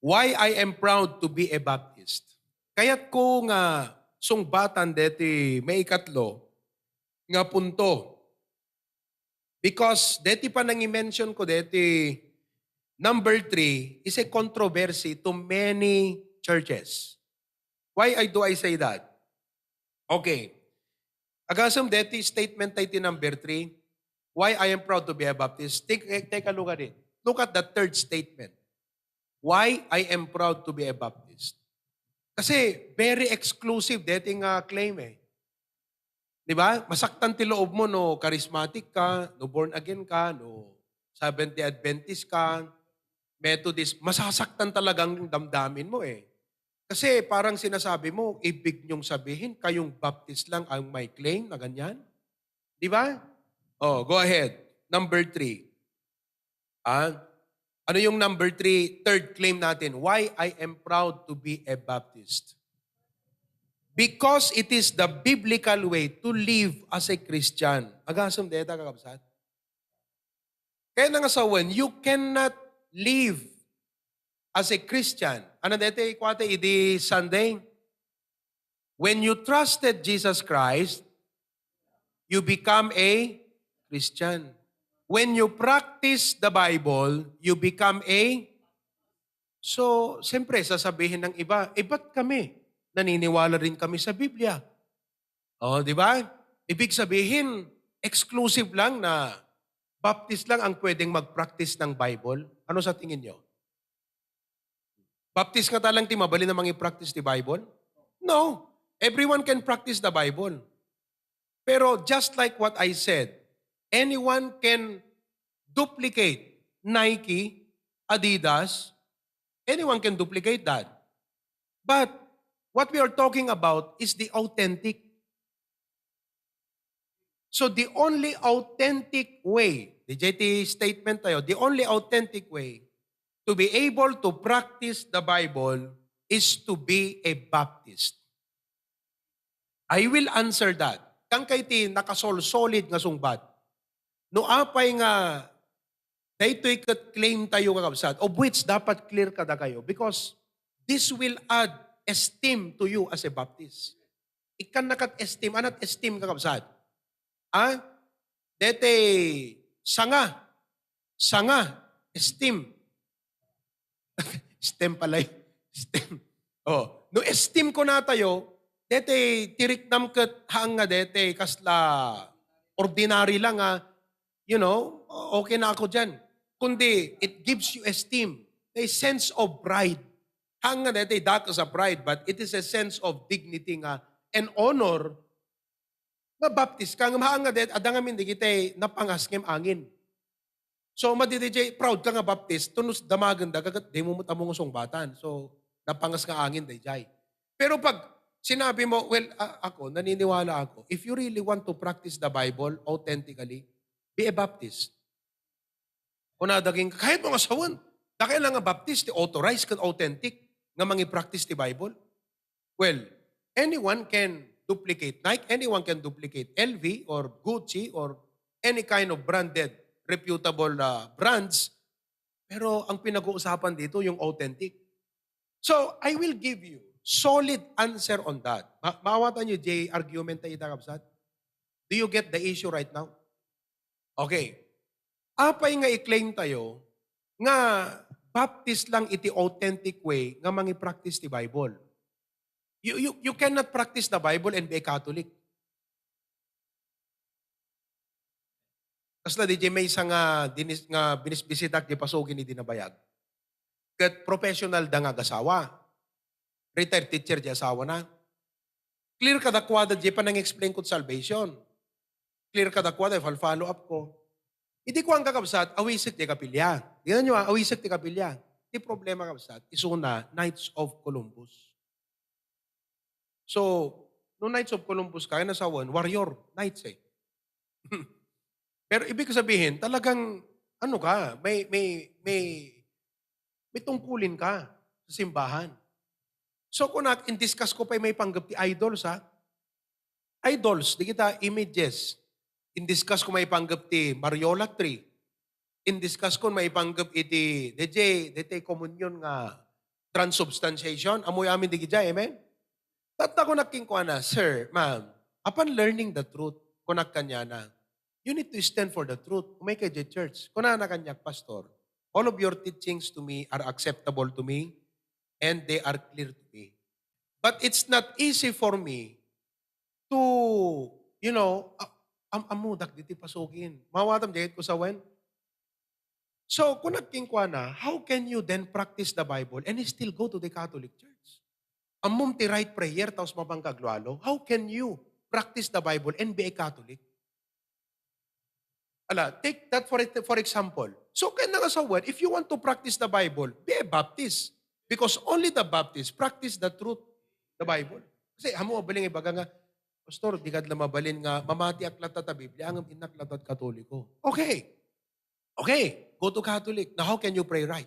Why I am proud to be a Baptist. Kaya't ko nga sungbatan deti may ikatlo nga punto. Because deti pa nang i-mention ko deti number 3 is a controversy to many churches. Why do I say that? Okay. Agasam deti statement tayo number 3. Why I am proud to be a Baptist. Take a look at it. Look at the third statement. Why I am proud to be a Baptist. Kasi very exclusive dating claim eh. Di ba? Masaktan ti loob mo no charismatic ka, no born again ka, no Seventh-day Adventist ka, Methodist. Masasaktan talagang damdamin mo eh. Kasi parang sinasabi mo, ibig niyong sabihin, kayong Baptist lang ang may claim na ganyan. Di ba? Oh, go ahead. Number 3. Ano yung number 3, third claim natin? Why I am proud to be a Baptist. Because it is the biblical way to live as a Christian. Agasam deta kakabsat. Kaya nangasawan, you cannot live as a Christian. Ano deta ikwate, idi Sunday? When you trusted Jesus Christ, you become a Christian. When you practice the Bible, you become a... So, siyempre, sasabihin ng iba, ba't kami? Naniniwala rin kami sa Biblia. O, di ba? Ibig sabihin, exclusive lang na Baptist lang ang pwedeng mag-practice ng Bible. Ano sa tingin nyo? Baptist nga talang ti mabali na mangi-practice the Bible? No. Everyone can practice the Bible. Pero just like what I said, anyone can duplicate Nike, Adidas. Anyone can duplicate that. But what we are talking about is the authentic. So the only authentic way, the JT statement tayo, the only authentic way to be able to practice the Bible is to be a Baptist. I will answer that. Kang kay ti nakasol-solid nga sungbat. No apay nga daytoy kat claim tayo kakabsat, of which dapat clear kada kayo because this will add esteem to you as a Baptist. Ikan nakat esteem, anat esteem kakabsat. Dete sanga, esteem. Stem pala stem. Oh, no esteem ko na tayo, dete tiriknam kat hang nga dete kasla ordinary lang okay na ako dyan. Kundi, it gives you esteem, a sense of pride. Hang nga dete, that is a pride, but it is a sense of dignity nga and honor na Baptist ka. Nga nga dete, adangamin di kita napangas ngem angin. So, madidijay, proud ka nga Baptist, tunus damaganda, kagat di mo mutamong batan. So, napangas nga angin, dijay. Pero pag sinabi mo, well, ako, naniniwala ako, if you really want to practice the Bible authentically, be a Baptist. Kung nadaging, kahit mga sawan, dahil lang nga Baptist, authorized kan authentic, nga mangi-practice the Bible. Well, anyone can duplicate Nike, anyone can duplicate LV or Gucci or any kind of branded, reputable brands. Pero ang pinag-uusapan dito, yung authentic. So, I will give you solid answer on that. Maawatan nyo, Jay, argument tayo itakabsat? Do you get the issue right now? Okay. Apay nga i-claim tayo nga Baptist lang iti authentic way nga mangi-practice the Bible. You cannot practice the Bible and be a Catholic. Kasla di may isang nga binisbisitak di pasugin ni dinabayag. Kat professional da nga gasawa. Retired teacher di asawa na. Clear kadakwada di pa nang explain ko salvation. Clear kadakwada, follow up ko. Hindi ko ang kakabsat, awisik di kapilya. Tingnan nyo awisik di kapilya. Di problema kakabsat, isuna, Knights of Columbus. So, no Knights of Columbus kaya nasawan, warrior, knights eh. Pero ibig sabihin, talagang, may tungkulin ka sa simbahan. So, kung in-discuss ko pa may panggap ti idols Idols, di kita images. In-discuss ko may panggap ti Mariolatry. In-discuss ko may panggap iti, dete komunyon nga transubstantiation, amoy amin di gidya, amen? Tatta ko naking ko na, sir, ma'am, upon learning the truth, kunak kanya na, you need to stand for the truth. Umay kay church. Kuna na kanyak, pastor, all of your teachings to me are acceptable to me and they are clear to me. But it's not easy for me to, amudak diti pasukin. Mawatam dahil ko sa wen. So, kung nagkingkwa na, how can you then practice the Bible and still go to the Catholic Church? Amom ti right prayer, taos mapangkaglwalo, how can you practice the Bible and be a Catholic? Ala, take that for example. So, kaya nga sa word, if you want to practice the Bible, be a Baptist. Because only the Baptist practice the truth, the Bible. Kasi amo abaling ibaga nga, Pastor, di kad mabalin nga, mamati aklat ta Biblia, ang inaklat at Katoliko. Okay. Okay, go to Catholic. Now, how can you pray right?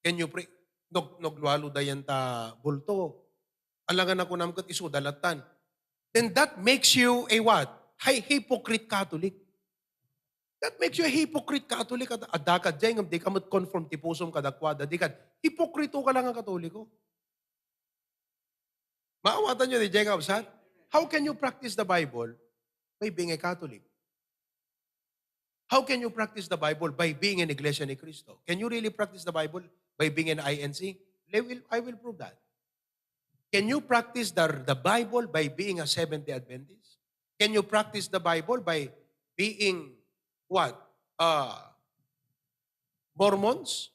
Can you pray? Noglwalo dayan ta bulto. Alangan ako naman kat isu dalatan. Then that makes you a what? Hypocrite Catholic. That makes you a hypocrite Catholic. Adakad dyan, di ka conform ti pusom kadakwada. Di ka, hipokrito ka lang ang Katoliko. Maawatan nyo ni Jacob, sir? How can you practice the Bible by being a Catholic? How can you practice the Bible by being an Iglesia ni Cristo? Can you really practice the Bible by being an INC? I will prove that. Can you practice the Bible by being a Seventh-day Adventist? Can you practice the Bible by being what? Mormons?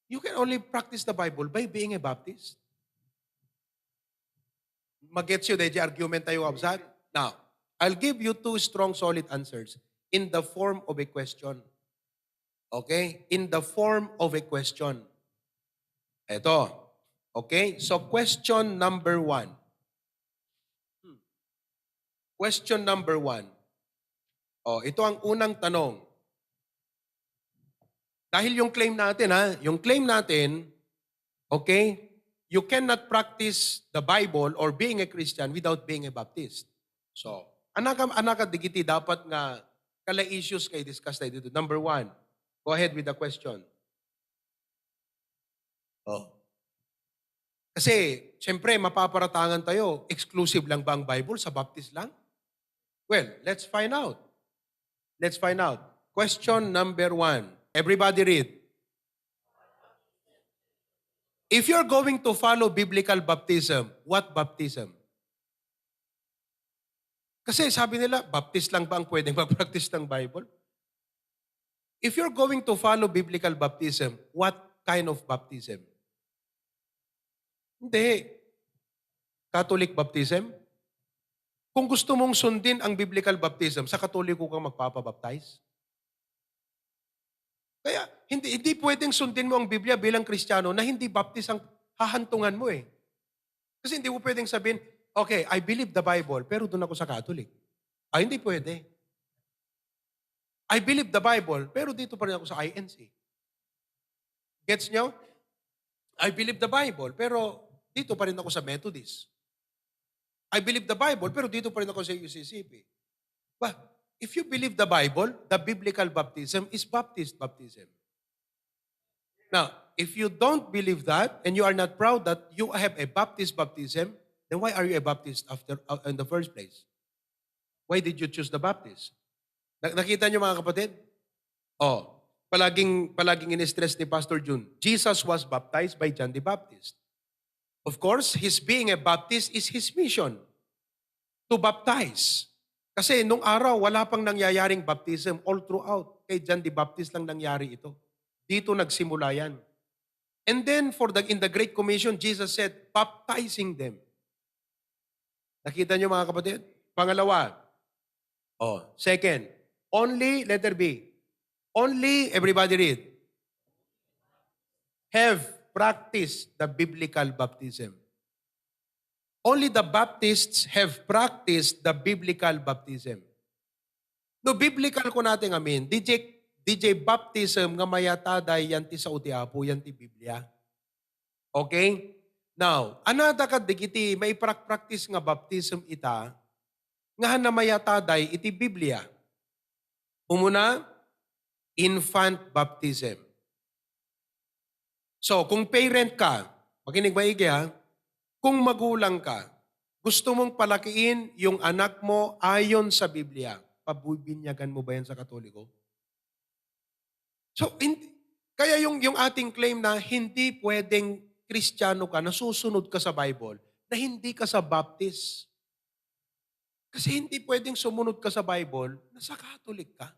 You can only practice the Bible by being a Baptist. Magets you the argument tayo absad? Now, I'll give you two strong, solid answers in the form of a question. Okay? In the form of a question. Ito. Okay? So, question number 1. Question number 1. Oh, ito ang unang tanong. Dahil yung claim natin, okay, you cannot practice the Bible or being a Christian without being a Baptist. So, anaka digiti dapat nga kala issues kay discuss tayo dito. Number 1, go ahead with the question. Oh. Kasi, siyempre, mapaparatangan tayo, exclusive lang ba ang Bible sa Baptist lang? Well, let's find out. Let's find out. Question number 1. Everybody read. If you're going to follow biblical baptism, what baptism? Kasi sabi nila, Baptist lang ba ang pwedeng mag-practice ng Bible? If you're going to follow biblical baptism, what kind of baptism? Hindi. Catholic baptism? Kung gusto mong sundin ang biblical baptism, sa Katoliko kang magpapabaptize? Kaya, hindi pwedeng sundin mo ang Biblia bilang Kristiyano na hindi baptist ang hahantungan mo eh. Kasi hindi mo pwedeng sabihin, okay, I believe the Bible, pero doon ako sa Catholic. Hindi pwede. I believe the Bible, pero dito pa rin ako sa INC. Gets nyo? I believe the Bible, pero dito pa rin ako sa Methodist. I believe the Bible, pero dito pa rin ako sa UCCP. But if you believe the Bible, the biblical baptism is Baptist baptism. Now, if you don't believe that, and you are not proud that you have a Baptist baptism, then why are you a Baptist in the first place? Why did you choose the Baptist? Nakita niyo mga kapatid? Palaging in-stress ni Pastor June. Jesus was baptized by John the Baptist. Of course, his being a Baptist is his mission to baptize. Kasi nung araw, wala pang nangyayaring baptism all throughout. Kay John the Baptist lang nangyari ito. Dito nagsimula yan. And then, in the Great Commission, Jesus said, baptizing them. Nakita niyo mga kapatid? Pangalawa. Second. Only, letter B. Only, everybody read. Have practiced the biblical baptism. Only the Baptists have practiced the biblical baptism. No, biblical ko natin amin. DJ baptism nga mayataday yan ti sa utiapo, yan ti Biblia. Okay? Now, anada ka digiti, may practice nga baptism ita, nga na mayataday iti Biblia. Umuna, infant baptism. So, kung parent ka, makinig maigi ha, kung magulang ka, gusto mong palakiin yung anak mo ayon sa Biblia, pabibinyagan mo ba yan sa Katoliko? So, kaya yung ating claim na hindi pwedeng Kristiyano ka, nasusunod ka sa Bible, na hindi ka sa Baptist. Kasi hindi pwedeng sumunod ka sa Bible na sa Catholic ka.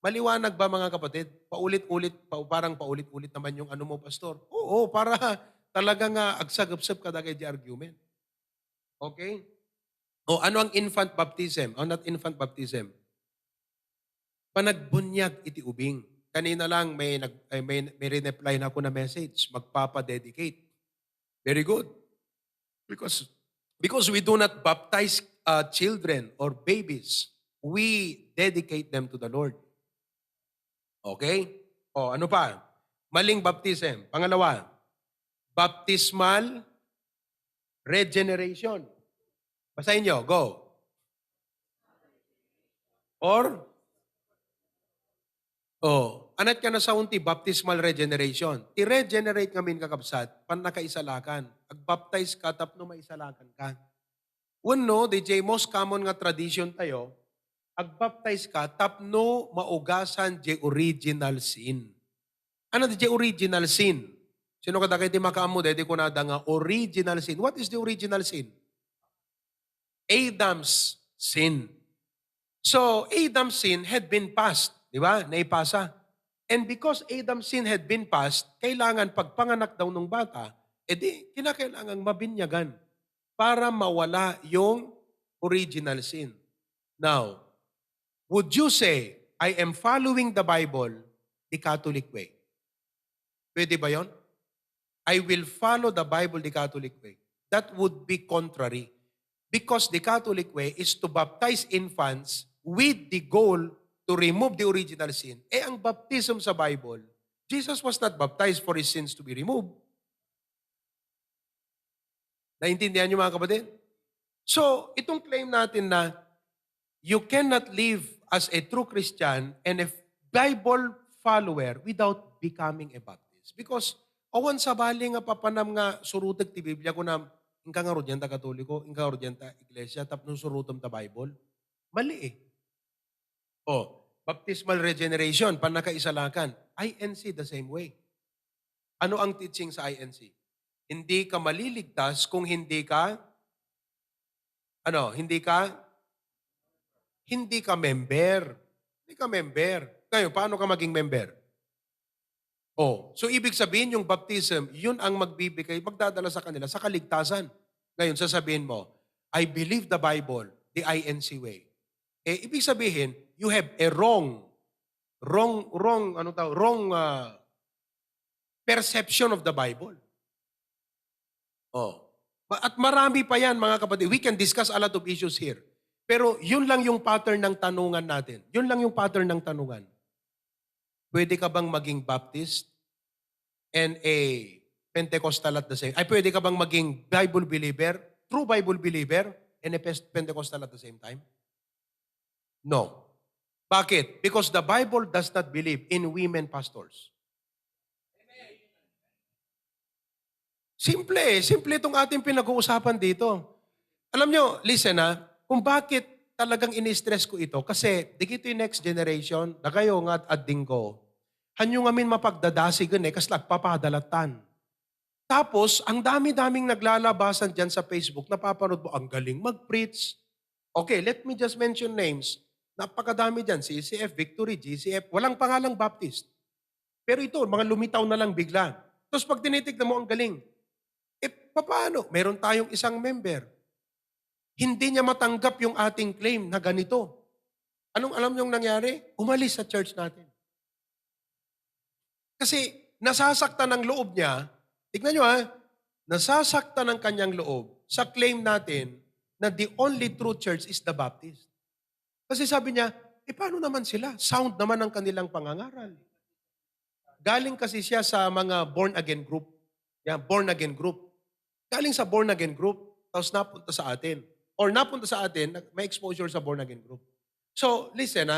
Maliwanag ba mga kapatid? Paulit-ulit, parang paulit-ulit naman yung ano mo, pastor. Oo, para talagang agsagapsap ka dagay di argument. Okay? O ano ang infant baptism? O not infant baptism? Panagbunyag iti ubing. Kanina lang may reply na ako na message, magpapa-dedicate. Very good. Because because we do not baptize children or babies. We dedicate them to the Lord. Okay? O ano pa? Maling baptism. Pangalawa, baptismal regeneration. Basahin nyo, go. Or, anat ka na sa unti, baptismal regeneration. I-regenerate ngamin kakabsat, pan nakaisalakan. Ag-baptize ka, tapno maisalakan ka. Uno, DJ, most common nga tradition tayo, ag-baptize ka, tapno maugasan je original sin. Ano di je original sin? Sino kada kayo di makaamo, dede ko na nga original sin. What is the original sin? Adam's sin. So, Adam's sin had been passed. Di ba? Naipasa. And because Adam's sin had been passed, kailangan pagpanganak daw ng bata, edi kinakailangang mabinyagan para mawala yung original sin. Now, would you say, I am following the Bible the Catholic way? Pwede ba yon? I will follow the Bible the Catholic way. That would be contrary. Because the Catholic way is to baptize infants with the goal to remove the original sin. Ang baptism sa Bible, Jesus was not baptized for his sins to be removed. Naintindihan niyo mga kapatid? So, itong claim natin na you cannot live as a true Christian and a Bible follower without becoming a Baptist. Because, awan sa bali nga papanam nga surutag ti Biblia ko na ingka nga rodyan ta Katoliko, ingka nga rodyan ta Iglesia, tapno surutom ta Bible. Mali eh. Baptismal regeneration, panakaisalakan. INC the same way. Ano ang teaching sa INC? Hindi ka maliligtas kung hindi ka member. Hindi ka member. Ngayon, paano ka maging member? So ibig sabihin yung baptism, yun ang magbibigay, magdadala sa kanila sa kaligtasan. Ngayon, sasabihin mo, I believe the Bible, the INC way. Ibig sabihin, you have a wrong perception of the Bible. At marami pa yan, mga kapatid. We can discuss a lot of issues here. Pero yun lang yung pattern ng tanungan natin. Yun lang yung pattern ng tanungan. Pwede ka bang maging Baptist and a Pentecostal at the same time? Pwede ka bang maging Bible believer, true Bible believer, and a Pentecostal at the same time? No. Bakit? Because the Bible does not believe in women pastors. Simple itong ating pinag-uusapan dito. Alam nyo, listen kung bakit talagang ini-stress ko ito, kasi digito yung next generation, na kayo nga at adding ko, hanyo ngamin mapagdadasigan kas nagpapadalatan. Tapos, ang dami-daming naglalabasan dyan sa Facebook, napapanood mo, ang galing mag-preach. Okay, let me just mention names. Napakadami dyan, CCF, Victory, GCF, walang pangalang Baptist. Pero ito, mga lumitaw na lang bigla. Tapos pag tinitignan mo, ang galing. Paano? Meron tayong isang member. Hindi niya matanggap yung ating claim na ganito. Anong alam niyong nangyari? Umalis sa church natin. Kasi nasasaktan ng loob niya, tignan niyo nasasaktan ng kanyang loob sa claim natin na the only true church is the Baptist. Kasi sabi niya, paano naman sila? Sound naman ang kanilang pangangaral. Galing kasi siya sa mga born-again group. Born-again group. Galing sa born-again group, tapos napunta sa atin. Or napunta sa atin, may exposure sa born-again group. So, listen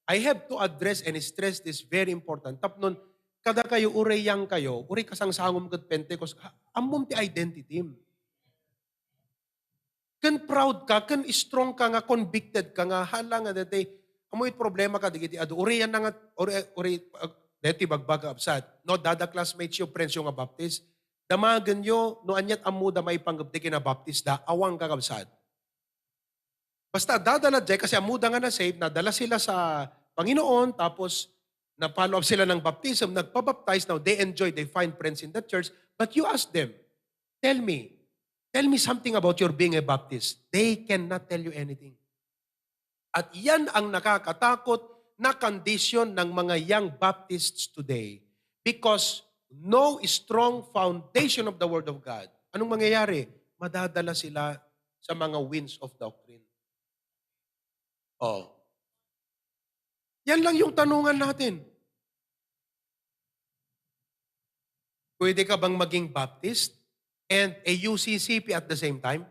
I have to address and stress this very important. Tapnon, kada kayo ureyang kayo, uri kasangsangom ket Pentecost, ammom ti identity. Ken proud ka, ken strong ka nga, convicted ka nga, hala nga dati, amoy problema ka, digiti ado, uri yan na nga, dati bagbaga absat, no, dada classmates yung friends yung nga baptist, damagan nyo, no anyat amu da may panggapti kinabaptist da, awang kakabsat. Basta dadala dyan, kasi amuda nga na save, nadala sila sa Panginoon, tapos na-follow up sila ng baptism, nagpabaptize, now they enjoy, they find friends in the church, but you ask them, tell me something about your being a Baptist. They cannot tell you anything. At yan ang nakakatakot na condition ng mga young Baptists today because no strong foundation of the Word of God. Anong mangyayari? Madadala sila sa mga winds of doctrine. Oh. Yan lang yung tanungan natin. Pwede ka bang maging Baptist and a UCCP at the same time?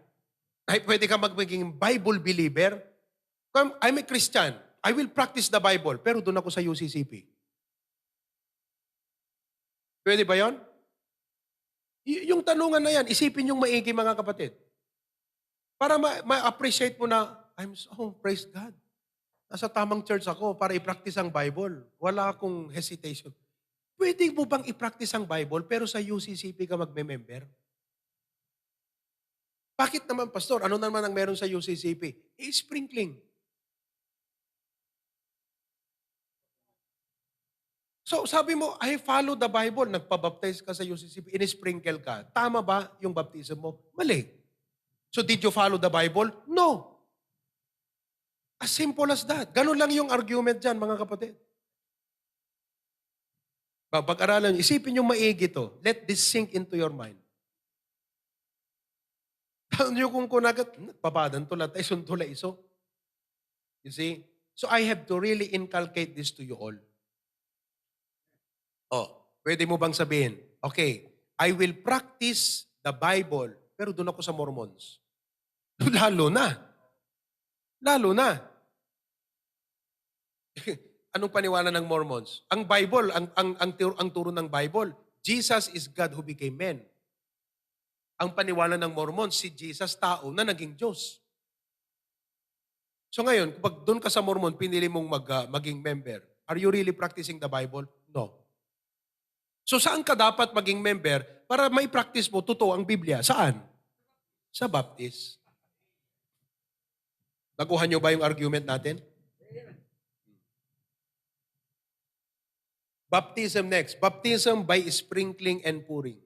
Ay, pwede ka maging Bible believer? I'm a Christian. I will practice the Bible, pero doon ako sa UCCP. Pwede ba yon? Yung tanungan na yan, isipin yung maigi mga kapatid. Para ma-appreciate mo na, praise God. Nasa tamang church ako para i-practice ang Bible. Wala akong hesitation. Pwede mo bang i-practice ang Bible pero sa UCCP ka magme-member? Bakit naman, Pastor? Ano naman ang meron sa UCCP? Sprinkling. So sabi mo, I follow the Bible. Nagpabaptize ka sa UCCP, in-sprinkle ka. Tama ba yung baptism mo? Mali. So did you follow the Bible? No. As simple as that. Ganun lang yung argument dyan, mga kapatid. Pag-aralan, isipin yung maigi to. Let this sink into your mind. Taon nyo kung kunagat, papadan to lahat, suntula iso. You see? So I have to really inculcate this to you all. Oh, pwede mo bang sabihin, okay, I will practice the Bible, pero doon ako sa Mormons. Lalo na. Lalo na. Anong paniwala ng Mormons? Ang Bible, ang turo ng Bible, Jesus is God who became man. Ang paniwala ng Mormons, si Jesus tao na naging Diyos. So ngayon, kapag doon ka sa Mormon, pinili mong maging member, are you really practicing the Bible? No. So saan ka dapat maging member para mai-practice mo totoo ang Biblia? Saan? Sa Baptist. Nakuha niyo ba yung argument natin? Baptism next. Baptism by sprinkling and pouring.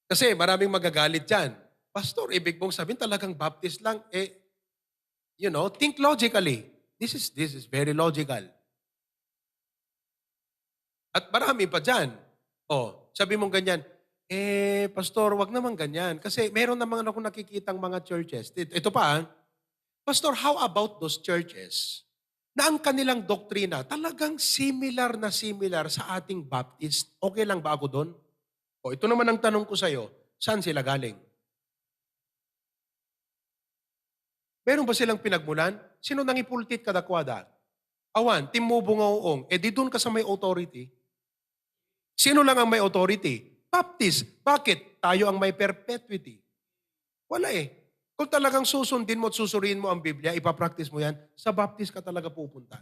Kasi maraming magagalit dyan. Pastor, ibig mong sabihin talagang Baptist lang. Think logically. This is very logical. At marami pa dyan. Sabi mong ganyan, Pastor, wag naman ganyan. Kasi meron naman ako nakikitang mga churches. Ito pa, Pastor, how about those churches na ang kanilang doktrina talagang similar na similar sa ating Baptist? Okay lang ba ako doon? Ito naman ang tanong ko sa'yo, saan sila galing? Meron ba silang pinagmulan? Sino nang ipultit kadakwada? Awan, timubo nga uong, di doon ka sa may authority. Sino lang ang may authority? Baptist. Bakit? Tayo ang may perpetuity. Wala Kung talagang susundin mo at susuriin mo ang Biblia, ipapractice mo yan, sa Baptist ka talaga pupunta.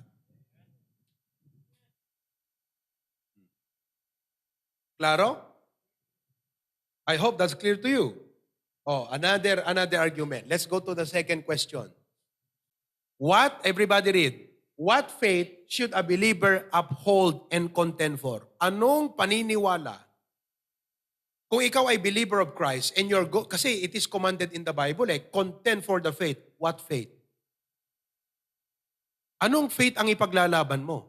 Klaro? I hope that's clear to you. Another argument. Let's go to the second question. Everybody read, what faith should a believer uphold and contend for? Anong paniniwala? Kung ikaw ay believer of Christ and kasi it is commanded in the Bible, contend for the faith. What faith? Anong faith ang ipaglalaban mo?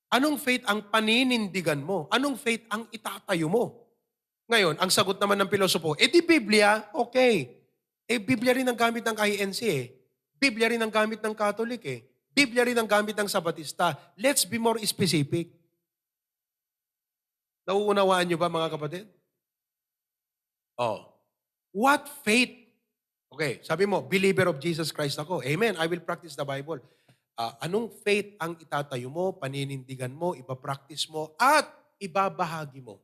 Anong faith ang paninindigan mo? Anong faith ang itatayo mo? Ngayon, ang sagot naman ng pilosopo, di Biblia, okay. Biblia rin ang gamit ng INC Biblia rin ang gamit ng Catholic Biblia rin ang gamit ng Sabatista. Let's be more specific. Nauunawaan niyo ba mga kapatid? What faith? Okay, sabi mo, believer of Jesus Christ ako. Amen, I will practice the Bible. anong faith ang itatayo mo, paninindigan mo, ipapractice mo, at ibabahagi mo.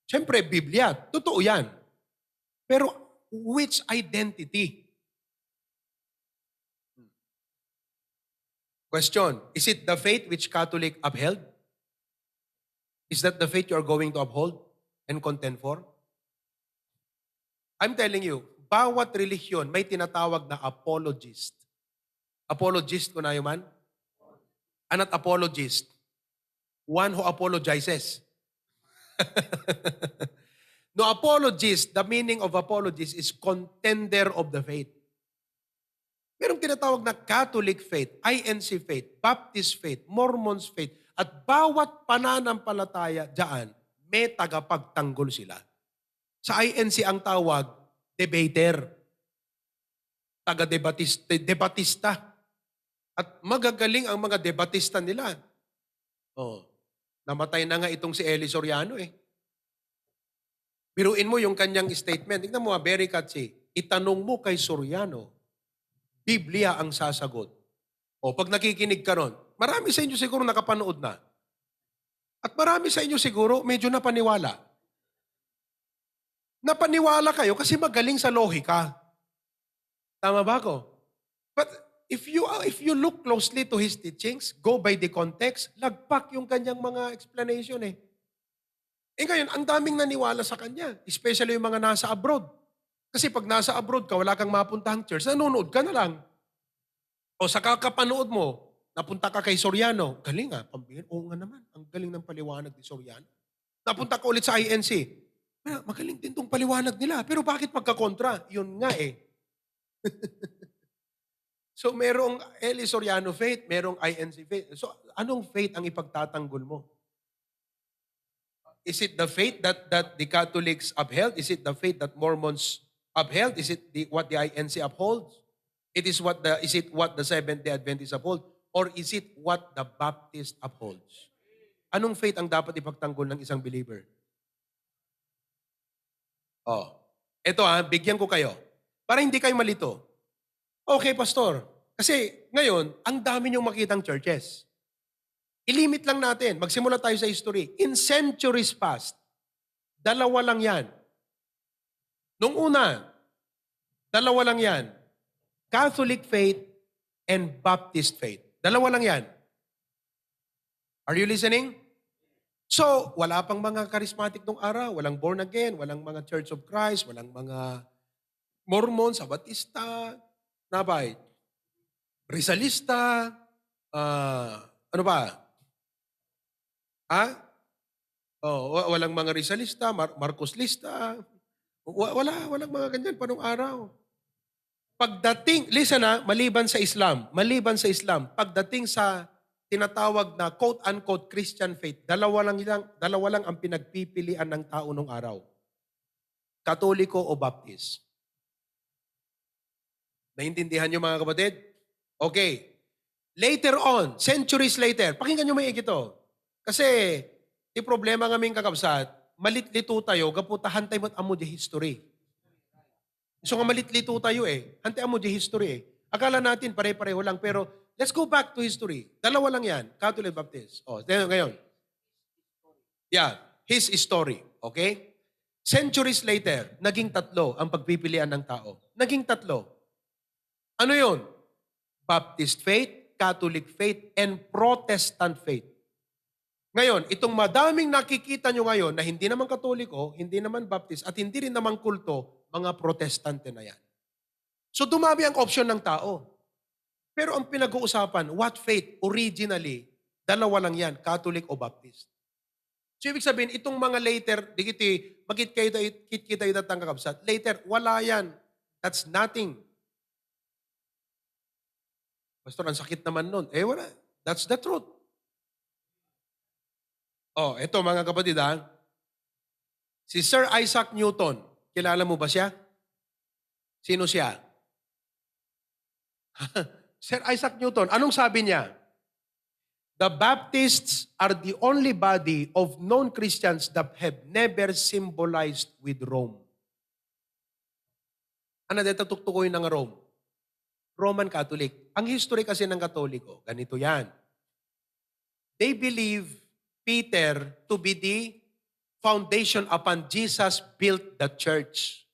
Siyempre, Biblia, totoo yan. Pero which identity? Question, is it the faith which Catholic upheld? Is that the faith you are going to uphold and contend for? I'm telling you, bawat relihiyon may tinatawag na apologist. Apologist ko na yun man? Anat apologist? One who apologizes. No, apologist, the meaning of apologist is contender of the faith. Merong tinatawag na Catholic faith, INC faith, Baptist faith, Mormon's faith, at bawat pananampalataya dyan, may tagapagtanggol sila. Sa INC ang tawag, debater, taga-debatista. At magagaling ang mga debatista nila. Oh, namatay na nga itong si Eli Soriano eh. Biruin mo yung kanyang statement. Tignan mo, very catchy. Itanong mo kay Soriano, Biblia ang sasagot. O pag nakikinig ka ron, marami sa inyo siguro nakapanood na. At marami sa inyo siguro medyo napaniwala. Napaniwala kayo kasi magaling sa lohika. Tama ba ako? But if you look closely to his teachings, go by the context, lagpak yung kanyang mga explanation eh. Ngayon, ang daming naniwala sa kanya, especially yung mga nasa abroad. Kasi pag nasa abroad ka, wala kang mapuntahang church, nanonood ka na lang. O sa kakapanood mo, napunta ka kay Soriano, galing ah, pambingin, oo nga naman, ang galing ng paliwanag ni Soriano. Napunta ka ulit sa INC, magaling din tong paliwanag nila, pero bakit magkakontra? Yun nga eh. So merong Eli Soriano faith, merong INC faith. So anong faith ang ipagtatanggol mo? Is it the faith that the Catholics upheld? Is it the faith that Mormons upheld? Is it what the INC upholds? Is it what the Seventh-day Adventists uphold? Or is it what the Baptist upholds? Anong faith ang dapat ipagtanggol ng isang believer? Oh, eto bigyan ko kayo. Para hindi kayo malito. Okay, Pastor. Kasi ngayon, ang dami niyong makitang churches. Ilimit lang natin. Magsimula tayo sa history. In centuries past, dalawa lang yan. Nung una, dalawa lang yan. Catholic faith and Baptist faith. Dalawa lang yan. Are you listening? So, wala pang mga charismatic nung araw. Walang born again, walang mga Church of Christ, walang mga Mormon, Sabatista, Nabay, Rizalista, ano ba? Walang mga Rizalista, Marcoslista. Walang mga ganyan pa nung araw. Pagdating, listen maliban sa Islam, pagdating sa tinatawag na quote-unquote Christian faith, dalawa lang ang pinagpipilian ng tao nung araw. Katoliko o Baptist. Naintindihan niyo mga kapatid? Okay. Later on, centuries later, pakinggan niyo maigi ito. Kasi, di problema kaming kakabsat, malitlito tayo, gaputahan tayo amo di history. So nga malitlito tayo hantay amo di history Akala natin pare-pareho lang, pero let's go back to history. Dalawa lang yan, Catholic Baptist. Ngayon. Yeah, his story. Okay? Centuries later, naging tatlo ang pagpipilian ng tao. Naging tatlo. Ano yun? Baptist faith, Catholic faith, and Protestant faith. Ngayon, itong madaming nakikita nyo ngayon na hindi naman Katoliko, hindi naman Baptist, at hindi rin naman kulto, mga Protestante na yan. So dumami ang option ng tao. Pero ang pinag-uusapan, what faith? Originally, dalawa lang yan, Catholic o Baptist. So ibig sabihin, itong mga later, magkit kita itatang kakabsat, later, wala yan. That's nothing. Pastor, ang sakit naman nun. Wala. That's the truth. Ito mga kapatid si Sir Isaac Newton, kilala mo ba siya? Sino siya? Sir Isaac Newton, anong sabi niya? The Baptists are the only body of known Christians that have never symbolized with Rome. Ano dito tuktukoy ng Rome? Roman Catholic. Ang history kasi ng Katoliko, ganito yan. They believe Peter to be the foundation upon Jesus built the church.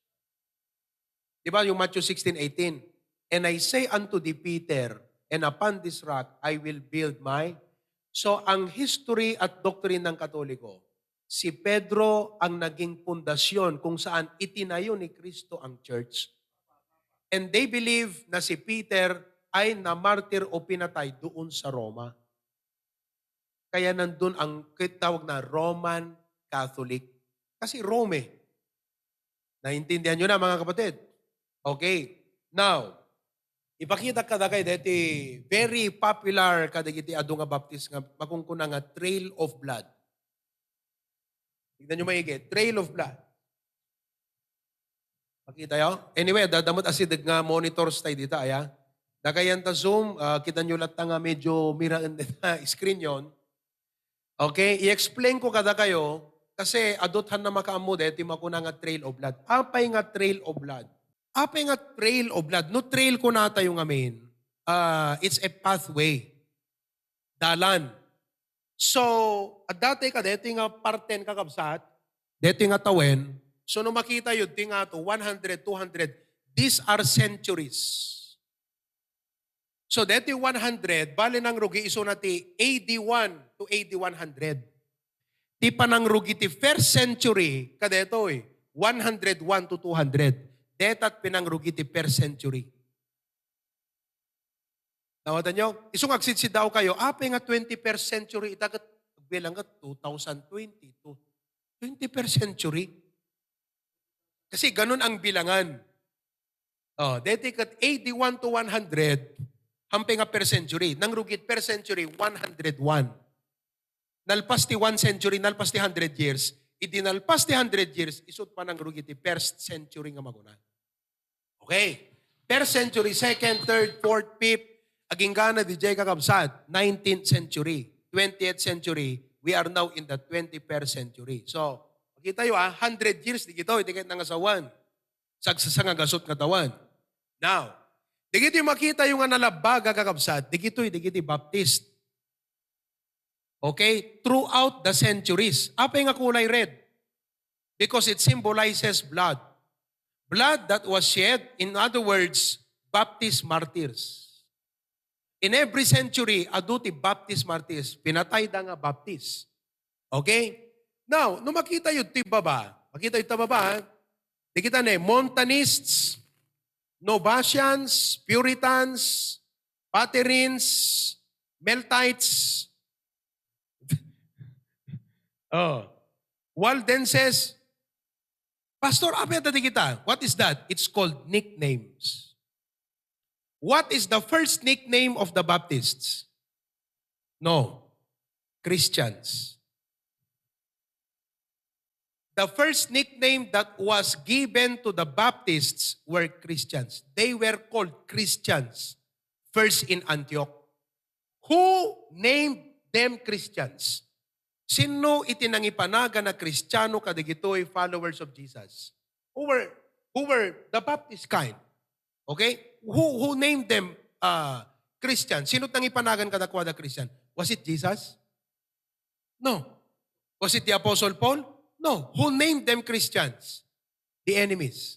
Di ba yung Matthew 16:18? And I say unto thee, Peter, and upon this rock I will build my... So ang history at doctrine ng Katoliko, si Pedro ang naging pundasyon kung saan itinayo ni Kristo ang church. And they believe na si Peter ay namartir o pinatay doon sa Roma. Kaya nandun ang tawag na Roman Catholic. Kasi Rome. Naintindihan nyo na mga kapatid? Okay. Now, ipakita ka na kay deti very popular kadagiti adu nga baptist nga makungkuna nga Trail of Blood. Tignan nyo maigi, Trail of Blood. Makita yo? Anyway, dadamot asidag nga monitors tayo dito, aya. Dakayan ta Zoom, kita nyo lahat nga medyo mira na screen yon. Okay, i-explain ko kada kayo kasi adothan na makaamo deti makuna nga Trail of Blood. Apay nga Trail of Blood? Apay nga Trail of Blood? No trail ko na tayo nga main. It's a pathway. Dalan. So, at dati ka, dito nga parten kakabsat, dito nga tawen, so nung makita yun, di nga to, 100, 200, these are centuries. So, dito 100, bali ng rugi, iso na ti AD 1 to AD 100. Ti pa ng rugi ti first century, kadeto 101 to 200. Detat pinangrugi ti first century. Nawatan nyo? Isong agsidsid daw kayo, apay nga 21st century, itagat bilang nga 2020 to 21st century. Kasi ganun ang bilangan. Deti kat 81 to 100, hampay nga per century. Nang rugit per century, 101. Nalpas ti 1 century, nalpas ti 100 years, idinalpas ti 100 years, isut pa nang rugit ti first century nga maguna. Okay. Per century, second, third, fourth, fifth, aging gana di jay kakabsat, 19th century, 20th century, we are now in the 21st century. So, makita yun 100 years, di kito, itikit ng asawan. Sagsasang agasot katawan. Now, di kito makita yung nalabaga kakabsat, di kito Baptist. Okay? Throughout the centuries. Apa yung kulay red? Because it symbolizes blood. Blood that was shed, in other words, Baptist martyrs. In every century, aduti Baptist martyrs. Pinatay da nga Baptist. Okay? Now, nung makita yung tibaba, makita yung tababa, di kita Montanists, Novatians, Puritans, Paterins, Meltites, Waldenses. Pastor, apa yung kita? What is that? It's called nicknames. What is the first nickname of the Baptists? No. Christians. The first nickname that was given to the Baptists were Christians. They were called Christians first in Antioch. Who named them Christians? Sino itinangipanaga na Kristiyano kadigitoy followers of Jesus? Who were the Baptist kind? Okay? Who named them Christians? Sino tangipanagan kadakwa na Christian? Was it Jesus? No. Was it the Apostle Paul? No. Who named them Christians? The enemies.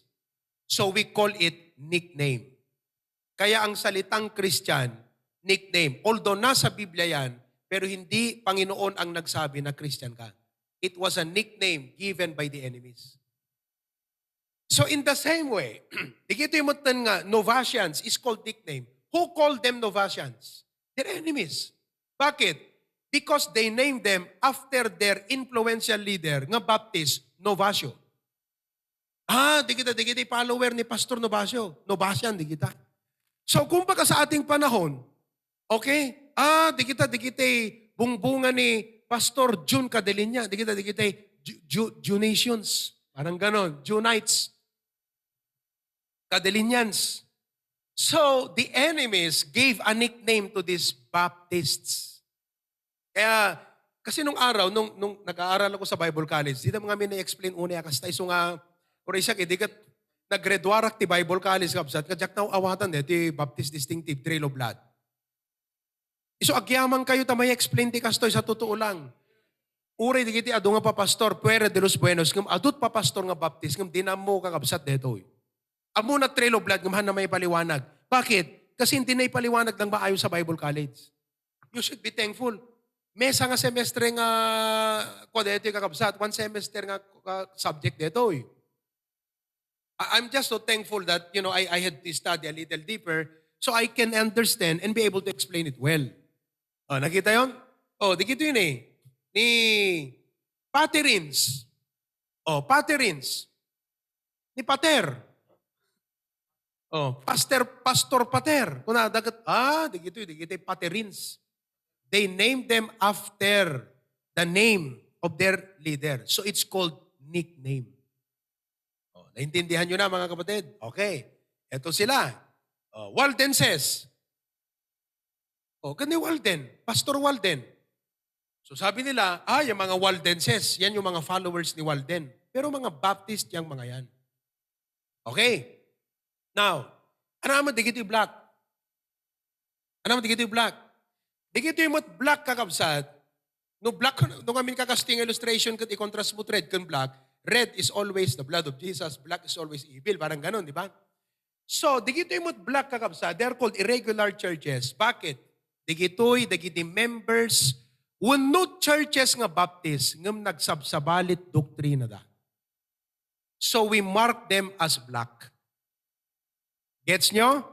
So we call it nickname. Kaya ang salitang Christian, nickname. Although nasa Biblia yan, pero hindi Panginoon ang nagsabi na Christian ka. It was a nickname given by the enemies. So in the same way, dikito yung nga, Novatians is called nickname. Who called them Novatians? Their enemies. Bakit? Because they named them after their influential leader, nga Baptist, Novacio. Dikita follower ni Pastor Novacio. Novatian, dikita. So kung baka sa ating panahon, okay, dikita bungbunga ni Pastor June Cadelinya. Dikita Junations. Parang ganon. Junites. Cadelinyans. So, the enemies gave a nickname to these Baptists. Kaya, kasi nung araw, nung nag-aaral ako sa Bible College, dito mga may na-explain una, kasta iso nga, or isa, dikat, nagredwarak ti Bible College kabsat, kajak na awatan ti Baptist Distinctive Trail of Blood. Iso agyaman kayo tamay explain ti kastoy sa totoo lang. Uri di kiti adu nga pa pastor, Puere de los Buenos, ngam adut pa pastor nga Baptist, ngam dinamo ka kabsat detoy. Amo na Trail of Blood, ngam na may paliwanag. Bakit? Kasi hindi na ipaliwanag lang maayo sa Bible College. You should be thankful. Mesa nga semestre nga dito kakabsat, one semester nga subject dito. I'm just so thankful that, I had to study a little deeper so I can understand and be able to explain it well. Oh, nakita yon? Oh, di kito yun eh. Ni Paterins. Oh, Paterins. Ni Pater. Oh, Pastor Pater. Kuna dagat, di kito Paterins. They named them after the name of their leader. So it's called nickname. Oh, naintindihan nyo na mga kapatid? Okay. Ito sila. Oh, Waldenses. Oh, gani Walden. Pastor Walden. So sabi nila, yung mga Waldenses, yan yung mga followers ni Walden. Pero mga Baptist yung mga yan. Okay. Now, ano naman digiti black? Ano naman digiti black? Digito yung black kakabsat, no amin kakasting illustration kat i-contrast mo red kan black, red is always the blood of Jesus, black is always evil. Parang ganon, di ba? So, digito yung black kakabsat, they're called irregular churches. Bakit? Digiti members, unod churches nga Baptist, ngam nagsabsabalit doktrina da. So, we mark them as black. Gets nyo?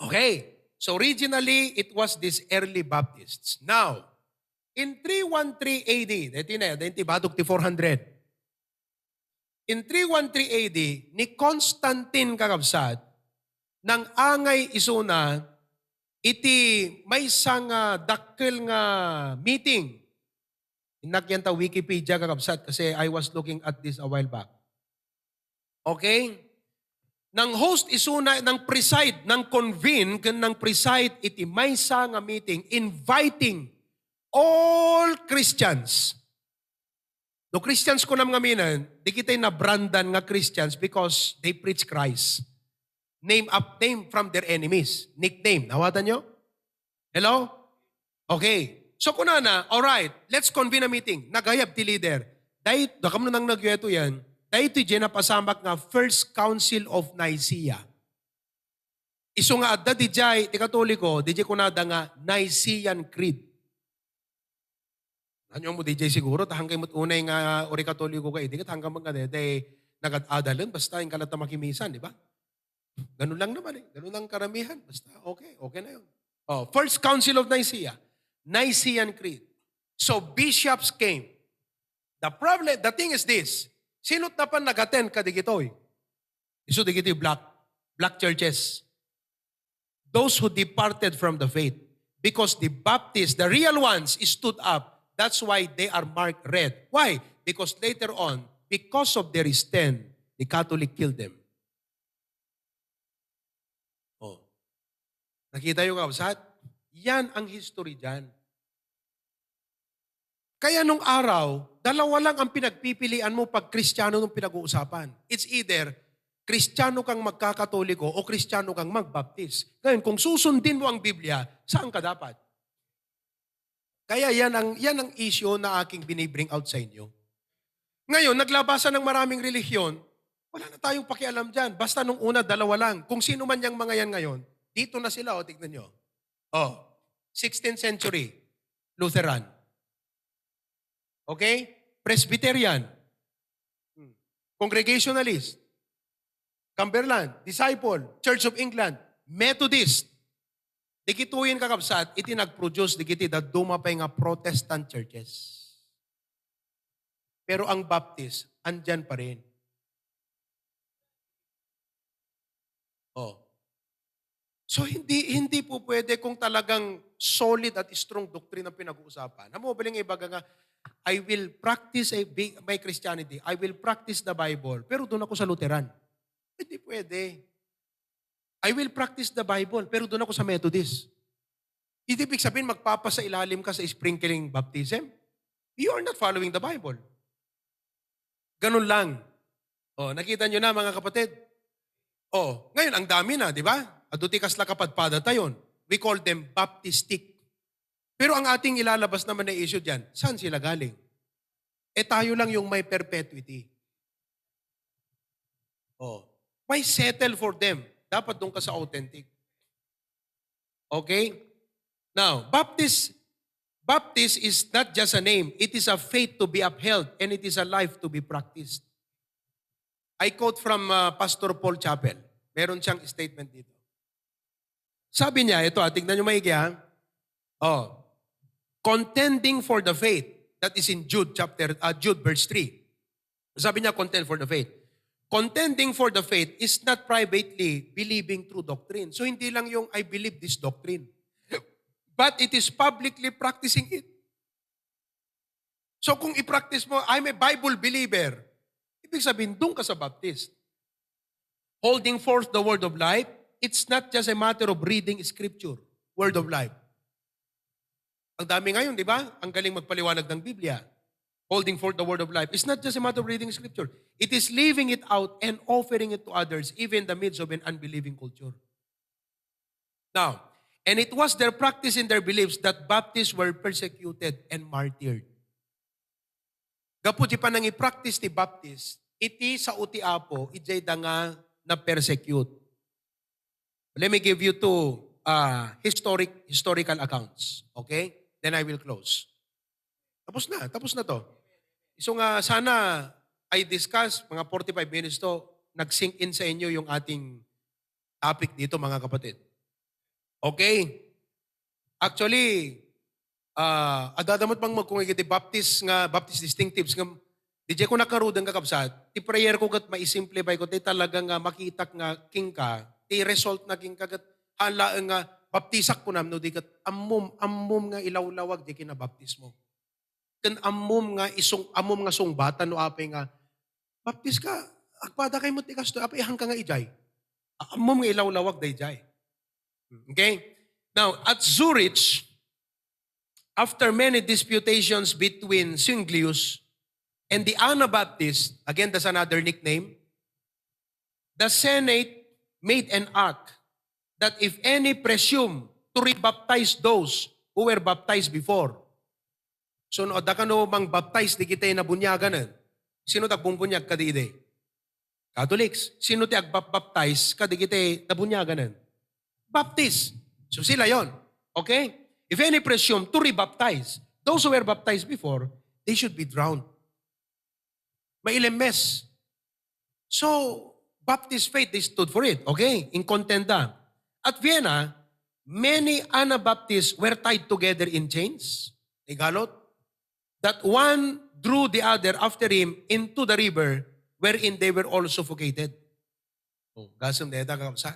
Okay. So originally, it was these early Baptists. Now, in 313 AD, dati badog ti 400. In 313 AD, ni Constantine kakabsat, nang angay isuna, iti may isang dakkel nga meeting. Inakyan ta Wikipedia kakabsat kasi I was looking at this a while back. Okay? Nang host isuna, nang preside, nang convene, nang preside iti maysa nga meeting, inviting all Christians. No Christians ko nam ngaminan, di kita'y nabrandan nga Christians because they preach Christ. Name from their enemies. Nickname. Nawatan nyo? Hello? Okay. So kunana, alright, let's convene a meeting. Nagayab ti leader. Dahil, dakam nang nagyeto yan, dahil iti pasamak nga First Council of Nicaea. Iso nga adda di jay, ti Katoliko, di jay kunada nga Nicene Creed. Ano mo di jay siguro, hanggang unay nga ori Katoliko ka, di kat hanggang mga nagad-adalan, basta yung kalata makimisan, di ba? Ganun lang naman eh. Ganun ang karamihan. Basta okay na yun. Oh, First Council of Nicaea. Nicene Creed. So bishops came. The thing is this, sinot na pa nag-attend ka digitoy? Iso digitoy black churches. Those who departed from the faith. Because the Baptists, the real ones, stood up. That's why they are marked red. Why? Because later on, because of their stand, the Catholic killed them. Oh. Nakita yung kabsat? Yan ang history dyan. Kaya nung araw, dalawa lang ang pinagpipilian mo pag Kristiyano nung pinag-uusapan. It's either Kristiyano kang magkakatoliko o Kristiyano kang magbaptis. Ngayon, kung susundin mo ang Biblia, saan ka dapat? Kaya yan ang issue na aking binibring out sa inyo. Ngayon, naglabasan ng maraming relihiyon, wala na tayong pakialam dyan. Basta nung una, dalawa lang. Kung sino man yung mga yan ngayon, dito na sila, tignan nyo. 16th century, Lutheran. Okay? Presbyterian. Congregationalist. Cumberland. Disciple. Church of England. Methodist. Dikituin kakabsat, iti nag-produce, dikiti daduma pa nga Protestant churches. Pero ang Baptist, andyan pa rin. So hindi po pwede kung talagang solid at strong doctrine ang pinag-uusapan. Amo baling ibaga nga, I will practice my Christianity. I will practice the Bible. Pero doon ako sa Lutheran. Hindi pwede. I will practice the Bible. Pero doon ako sa Methodist. Hindi ibig sabihin magpapasa ilalim ka sa sprinkling baptism. You are not following the Bible. Ganun lang. Nakita nyo na mga kapatid. Oh, ngayon ang dami na, di ba? Adutikas la kapadpada tayon. We call them baptistic. Pero ang ating ilalabas naman na issue diyan, saan sila galing? Tayo lang yung may perpetuity. Oh, why settle for them? Dapat doon ka sa authentic. Okay? Now, Baptist is not just a name. It is a faith to be upheld and it is a life to be practiced. I quote from Pastor Paul Chappell. Meron siyang statement dito. Sabi niya, ito, tignan niyo maigi ha. Oh, contending for the faith. That is in Jude verse 3. Sabi niya, contend for the faith. Contending for the faith is not privately believing true doctrine. So hindi lang yung I believe this doctrine. But it is publicly practicing it. So kung i-practice mo, I'm a Bible believer, ibig sabihin, doon ka sa Baptist. Holding forth the word of life, it's not just a matter of reading scripture, word of life. Ang dami ngayon, di ba? Ang galing magpaliwanag ng Biblia. Holding forth the word of life. It's not just a matter of reading scripture. It is living it out and offering it to others, even in the midst of an unbelieving culture. Now, and it was their practice in their beliefs that Baptists were persecuted and martyred. Gaputi pa nang i-practice ti Baptist, iti sa uti apo, ijay da nga na-persecute. Let me give you two historical accounts. Okay? Then I will close. Tapos na to. So nga, sana I discuss, mga 45 minutes to, nag-sink in sa inyo yung ating topic dito, mga kapatid. Okay? Actually, adadamot pang magkungigiti Baptist distinctives nga, di ko nakarudan kakabsat, ti prayer ko kat maisimplify ko, ti talaga nga makitak nga king ka, ti result na king ka, kat hala nga, baptisak ko nam, no, di kat ammum nga ilawlawag, di kinabaptis mo. Kan ammum nga sungbatan, no apay nga, baptis ka, agpada kay mo ti kasto, apay hang ka nga ijay. Ammum nga ilawlawag, da ijay. Okay? Now, at Zurich, after many disputations between Zwinglius and the Anabaptists, again, that's another nickname, the Senate made an act that if any presume to rebaptize those who were baptized before, so no, da ka no bang baptize di kita na bunyagan, sino tagbumbunyag ka di ide? Catholics. Sino ti agbaptize ka di kita na bunyagan? Baptist. So sila yon. Okay? If any presume to rebaptize, those who were baptized before, they should be drowned. Mailemes. So, Baptist faith, they stood for it. Okay? In contenda. At Vienna, many Anabaptists were tied together in chains. Igalot. That one drew the other after him into the river wherein they were all suffocated. Oh, gasam deta kakapsa.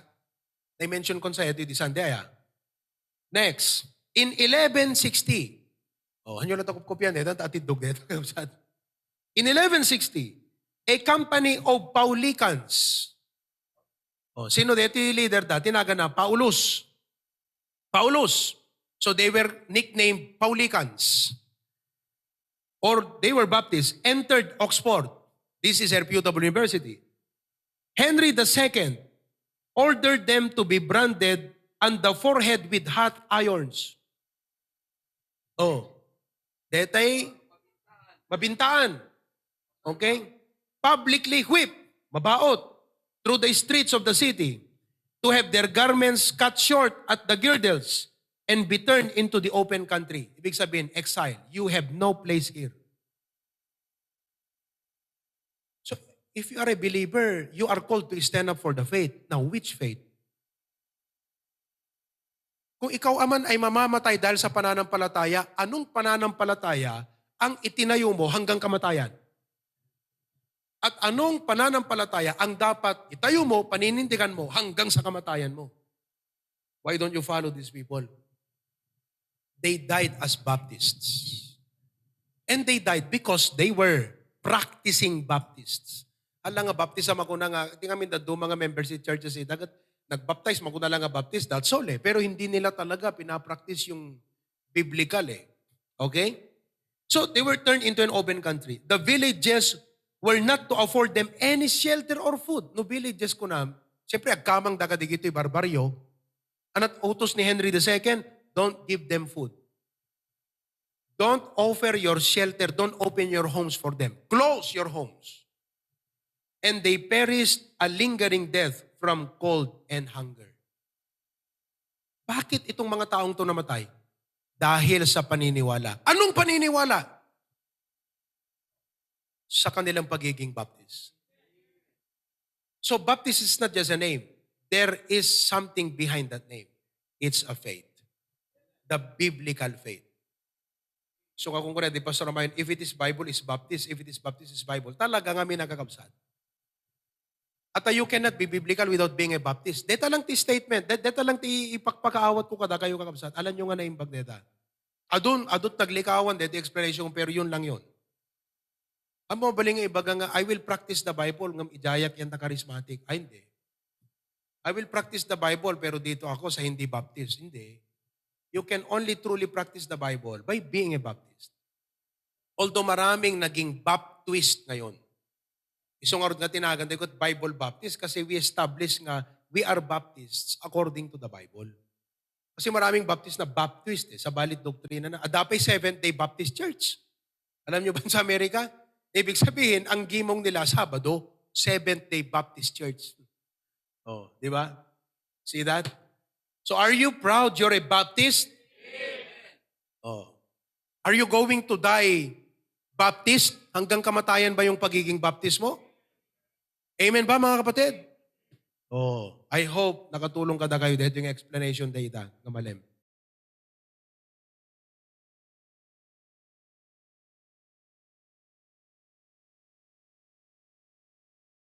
I mentioned ko sa ito di Sandaya. Next, in 1160, hanyo lang ito kopyan dito, tatidog dito. In 1160, a company of Paulicans. Sino dito yung leader da? Tinaga na Paulus. Paulus. So they were nicknamed Paulicans. Or they were Baptists, entered Oxford. This is a reputable university. Henry II ordered them to be branded on the forehead with hot irons. Detay, mabintaan. Okay? Publicly whipped, mabaot, through the streets of the city to have their garments cut short at the girdles and be turned into the open country. Ibig sabihin, exile. You have no place here. So, if you are a believer, you are called to stand up for the faith. Now, which faith? Kung ikaw aman ay mamamatay dahil sa pananampalataya, anong pananampalataya ang itinayo mo hanggang kamatayan? At anong pananampalataya ang dapat itayo mo, paninindigan mo hanggang sa kamatayan mo? Why don't you follow these people? They died as Baptists. And they died because they were practicing Baptists. Alam nga, baptism ako na nga, hindi kami mga members in churches, nagbaptize, maguna lang nga Baptist, that's all eh. Pero hindi nila talaga pinapractice yung biblical eh. Okay? So, they were turned into an open country. The villages were not to afford them any shelter or food. No villages ko na, Siyempre, agkamang dagadigito'y barbaryo. Anat utos ni Henry II, don't give them food. Don't offer your shelter. Don't open your homes for them. Close your homes. And they perished a lingering death from cold and hunger. Bakit itong mga taong to namatay? Dahil sa paniniwala. Anong paniniwala? Sa kanilang pagiging Baptist. So Baptist is not just a name. There is something behind that name. It's a faith. The biblical faith. So kung kuna, di Pastor Ramayan, if it is Bible, is Baptist. If it is Baptist, is Bible. Talaga nga may nagkakabsat. At you cannot be biblical without being a Baptist. Deta lang ti statement. Deta lang ti ipagpakaawat ko kada kayo kakabsat. Alam nyo nga na imbag deta. Adot naglikawan, deta explanation, pero yun lang yun. Ang mga baling nga ibaga nga, I will practice the Bible, ngam ijayak yan na charismatic. Ay, hindi. I will practice the Bible, pero dito ako sa hindi Baptist. Hindi. You can only truly practice the Bible by being a Baptist. Although maraming naging Baptist ngayon. Isungarod nga tinagan ko Bible Baptist kasi we establish nga we are Baptists according to the Bible. Kasi maraming Baptist na Baptist sa balit doktrina na. Adapay Seventh-day Baptist Church. Alam nyo ba sa Amerika? Ibig sabihin, ang gimong nila Sabado, Seventh-day Baptist Church. Oh, di ba? See that? So are you proud you're a Baptist? Oh. Are you going to die Baptist? Hanggang kamatayan ba yung pagiging Baptist mo? Amen ba mga kapatid? Oh, I hope nakatulong kada kayo dahil yung explanation data ng malim.